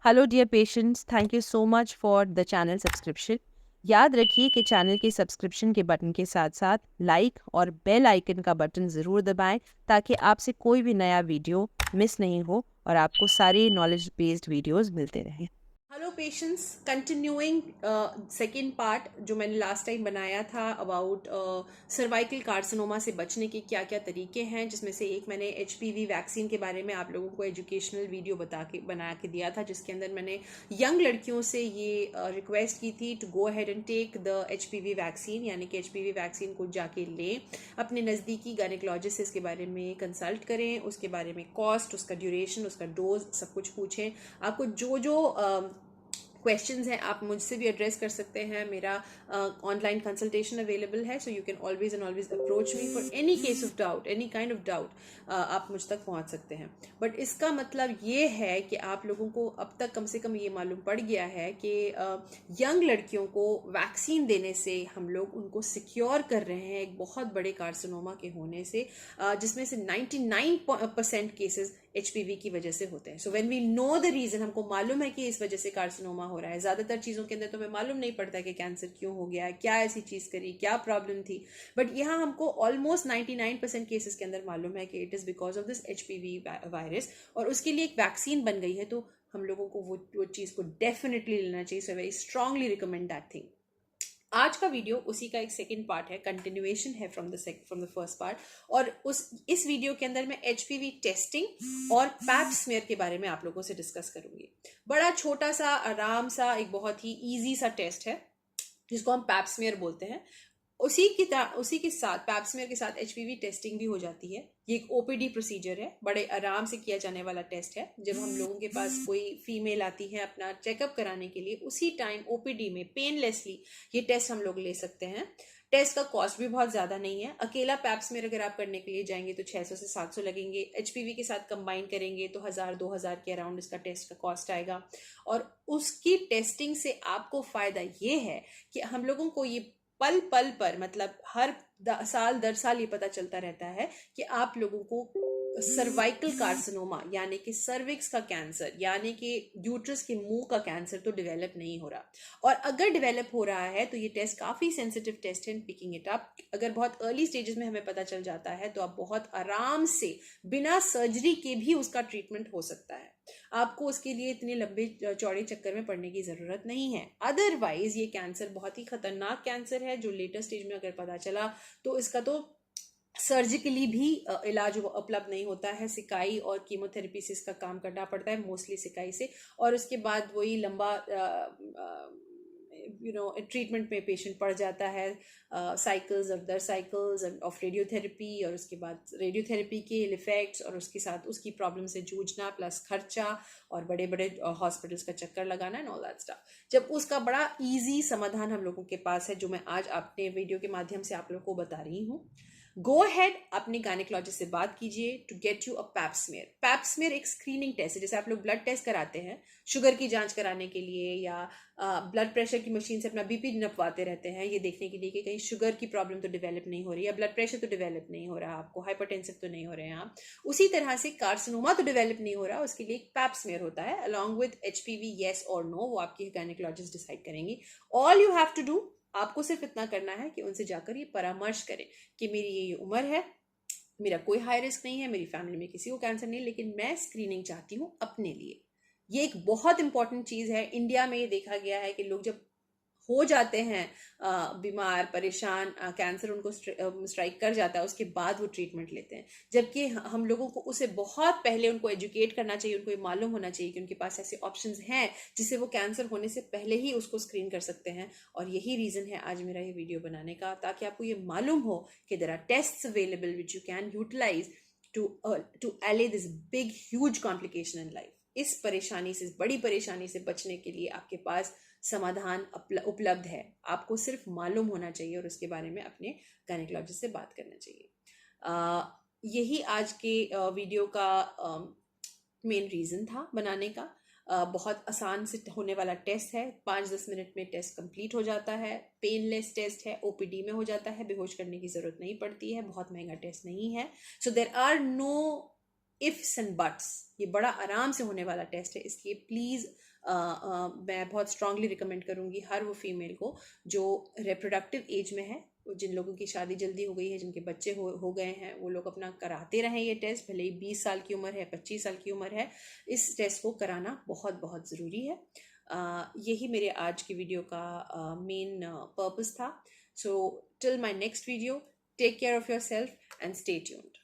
Hello dear patients, thank you so much for the channel subscription. याद रखिए कि channel के सब्सक्रिप्शन के बटन के साथ साथ लाइक और बेल आइकन का बटन ज़रूर दबाएं ताकि आपसे कोई भी नया वीडियो मिस नहीं हो और आपको सारी नॉलेज बेस्ड वीडियोस मिलते रहें। Hello patients, continuing second part जो मैंने लास्ट टाइम बनाया था अबाउट सर्वाइकल कार्सिनोमा से बचने के क्या क्या तरीके हैं, जिसमें से एक मैंने एचपीवी वैक्सीन के बारे में आप लोगों को एजुकेशनल वीडियो बना के दिया था, जिसके अंदर मैंने यंग लड़कियों से ये रिक्वेस्ट की थी to go ahead and take the HPV vaccine, यानी कि एचपीवी वैक्सीन को जाके लें, अपने नज़दीकी गायनेकोलॉजिस्ट से इसके बारे में कंसल्ट करें, उसके बारे में कॉस्ट, उसका ड्यूरेशन, उसका डोज सब कुछ पूछें। आपको जो जो क्वेश्चंस हैं आप मुझसे भी एड्रेस कर सकते हैं। मेरा ऑनलाइन कंसल्टेशन अवेलेबल है, so you can always and always approach me for any case of doubt, any kind of doubt. आप मुझ तक पहुंच सकते हैं। बट इसका मतलब ये है कि आप लोगों को अब तक कम से कम ये मालूम पड़ गया है कि यंग लड़कियों को वैक्सीन देने से हम लोग उनको सिक्योर कर रहे हैं एक बहुत बड़े कार्सिनोमा के होने से, जिसमें से 99% केसेस एचपीवी की वजह से होते हैं। So when we know the reason, हमको मालूम है कि इस वजह से कार्सिनोमा हो रहा है। ज्यादातर चीजों के अंदर तो हमें मालूम नहीं पड़ता कि कैंसर क्यों हो गया, क्या ऐसी चीज करी, क्या प्रॉब्लम थी। बट यहाँ हमको ऑलमोस्ट 99% केसेस के अंदर मालूम है कि it is because of this HPV virus, और उसके लिए एक वैक्सीन बन गई है। तो हम लोगों को वो चीज को डेफिनेटली लेना चाहिए। So very strongly recommend that thing. आज का वीडियो उसी का एक सेकंड पार्ट है, कंटिन्यूएशन है फ्रॉम द फर्स्ट पार्ट। और इस वीडियो के अंदर मैं एचपीवी टेस्टिंग और पैप स्मेयर के बारे में आप लोगों से डिस्कस करूंगी। बड़ा छोटा सा, आराम सा, एक बहुत ही इजी सा टेस्ट है जिसको हम पैप स्मेयर बोलते हैं। उसी के साथ पैप्समेयर के साथ एचपीवी टेस्टिंग भी हो जाती है। ये एक ओपीडी प्रोसीजर है, बड़े आराम से किया जाने वाला टेस्ट है। जब हम लोगों के पास कोई फीमेल आती है अपना चेकअप कराने के लिए, उसी टाइम ओपीडी में पेनलेसली ये टेस्ट हम लोग ले सकते हैं। टेस्ट का कॉस्ट भी बहुत ज्यादा नहीं है। अकेला पैप्समेयर अगर आप करने के लिए जाएंगे तो 600 से 700 लगेंगे। एचपीवी के साथ कंबाइन करेंगे तो 1000-2000 के अराउंड इसका टेस्ट का कॉस्ट आएगा। और उसकी टेस्टिंग से आपको फायदा ये है कि हम लोगों को ये पल पल पर, मतलब हर साल दर साल ये पता चलता रहता है कि आप लोगों को सर्वाइकल कार्सिनोमा यानी कि सर्विक्स का कैंसर, यानी कि यूट्रस के मुंह का कैंसर तो डेवलप नहीं हो रहा। और अगर डेवलप हो रहा है तो ये टेस्ट काफी सेंसिटिव टेस्ट है, पिकिंग इट अप अगर बहुत अर्ली स्टेजेस में हमें पता चल जाता है तो आप बहुत आराम से बिना सर्जरी के भी उसका ट्रीटमेंट हो सकता है। आपको उसके लिए इतने लंबे चौड़े चक्कर में पड़ने की जरूरत नहीं है। अदरवाइज ये कैंसर बहुत ही खतरनाक कैंसर है जो लेटर स्टेज में अगर पता चला तो इसका तो सर्जिकली भी इलाज उपलब्ध नहीं होता है। सिकाई और कीमोथेरेपी से इसका काम करना पड़ता है, मोस्टली सिकाई से। और उसके बाद वही लंबा ट्रीटमेंट में पेशेंट पड़ जाता है, साइकिल्स दर साइकिल्स ऑफ रेडियोथेरेपी, और उसके बाद रेडियोथेरेपी के इफेक्ट्स और उसके साथ उसकी प्रॉब्लम से जूझना, प्लस खर्चा और बड़े बड़े हॉस्पिटल्स का चक्कर लगाना एंड ऑल दैट स्टफ। जब उसका बड़ा इजी समाधान हम लोगों के पास है, जो मैं आज अपने वीडियो के माध्यम से आप लोगों को बता रही हूँ। गो अहेड, अपने गायनेकोलॉजिस्ट से बात कीजिए to get you a pap smear. Pap smear एक स्क्रीनिंग टेस्ट है, जैसे आप लोग ब्लड टेस्ट कराते हैं शुगर की जांच कराने के लिए, या ब्लड प्रेशर की मशीन से अपना बीपी नपवाते रहते हैं ये देखने के लिए कि कहीं शुगर की प्रॉब्लम तो डेवलप नहीं हो रही, या ब्लड प्रेशर तो डेवलप नहीं हो रहा, आपको हाइपरटेंसिव तो नहीं हो रहे हैं आप। उसी तरह से कार्सिनोमा तो डेवलप नहीं हो रहा, उसके लिए एक पैप्समेयर होता है अलॉन्ग विद एचपीवी, येस और नो, वो आपकी गायनेकोलॉजिस्ट डिसाइड करेंगी। All you have to do, आपको सिर्फ इतना करना है कि उनसे जाकर ये परामर्श करें कि मेरी ये उम्र है, मेरा कोई हाई रिस्क नहीं है, मेरी फैमिली में किसी को कैंसर नहीं, लेकिन मैं स्क्रीनिंग चाहती हूँ अपने लिए। ये एक बहुत इंपॉर्टेंट चीज है। इंडिया में ये देखा गया है कि लोग जब हो जाते हैं बीमार, परेशान, कैंसर उनको स्ट्राइक कर जाता है, उसके बाद वो ट्रीटमेंट लेते हैं। जबकि हम लोगों को उसे बहुत पहले उनको एजुकेट करना चाहिए, उनको ये मालूम होना चाहिए कि उनके पास ऐसे ऑप्शंस हैं जिससे वो कैंसर होने से पहले ही उसको स्क्रीन कर सकते हैं। और यही रीजन है आज मेरा ये वीडियो बनाने का, ताकि आपको ये मालूम हो कि there are tests available which you can utilize to allay this big huge complication in life. इस परेशानी से, इस बड़ी परेशानी से बचने के लिए आपके पास समाधान उपलब्ध है। आपको सिर्फ मालूम होना चाहिए और उसके बारे में अपने गायनेकोलॉजिस्ट से बात करना चाहिए। यही आज के वीडियो का मेन रीज़न था बनाने का। बहुत आसान से होने वाला टेस्ट है, 5-10 मिनट में टेस्ट कंप्लीट हो जाता है। पेनलेस टेस्ट है, ओपीडी में हो जाता है, बेहोश करने की ज़रूरत नहीं पड़ती है, बहुत महंगा टेस्ट नहीं है। So there are no ifs and buts, ये बड़ा आराम से होने वाला टेस्ट है, इसलिए प्लीज़ मैं बहुत स्ट्रांगली रिकमेंड करूँगी हर वो फीमेल को जो रिप्रोडक्टिव एज में है, जिन लोगों की शादी जल्दी हो गई है, जिनके बच्चे हो गए हैं, वो लोग अपना कराते रहें ये टेस्ट, भले ही 20 साल की उम्र है, 25 साल की उम्र है, इस टेस्ट को कराना बहुत बहुत ज़रूरी है। यही मेरे आज की वीडियो का मेन पर्पस था। So till my next video, take care of yourself and stay tuned.